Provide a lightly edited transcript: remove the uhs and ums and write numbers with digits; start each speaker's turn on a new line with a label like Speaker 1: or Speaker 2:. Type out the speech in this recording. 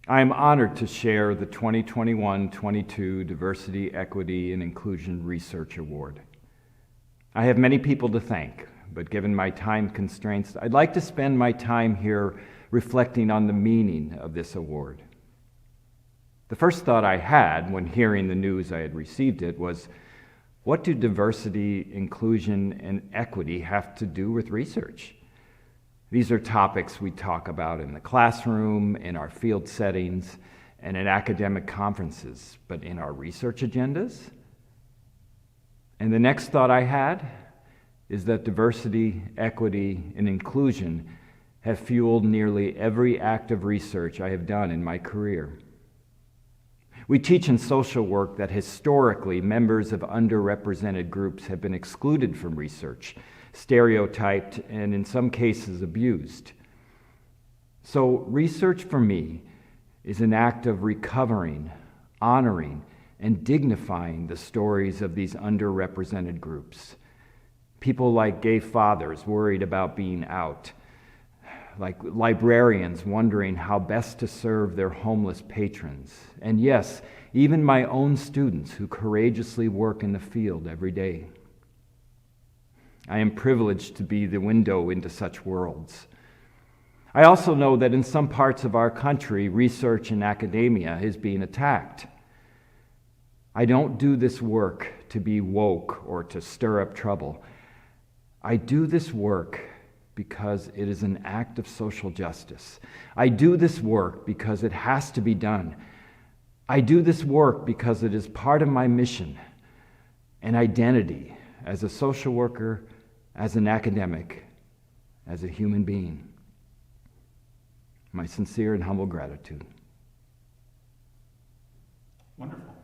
Speaker 1: I am honored to share the 2021-22 Diversity, Equity, and Inclusion Research Award. I have many people to thank, but given my time constraints, I'd like to spend my time here reflecting on the meaning of this award. The first thought I had when hearing the news I had received it was, what do diversity, inclusion, and equity have to do with research? These are topics we talk about in the classroom, in our field settings, and in academic conferences, but in our research agendas? And the next thought I had is that diversity, equity, and inclusion have fueled nearly every act of research I have done in my career. We teach in social work that historically members of underrepresented groups have been excluded from research, stereotyped, and in some cases abused. So research for me is an act of recovering, honoring, and dignifying the stories of these underrepresented groups. People like gay fathers worried about being out, like librarians wondering how best to serve their homeless patrons, and yes, even my own students who courageously work in the field every day. I am privileged to be the window into such worlds. I also know that in some parts of our country, research and academia is being attacked. I don't do this work to be woke or to stir up trouble. I do this work because it is an act of social justice. I do this work because it has to be done. I do this work because it is part of my mission and identity as a social worker, as an academic, as a human being. My sincere and humble gratitude.
Speaker 2: Wonderful.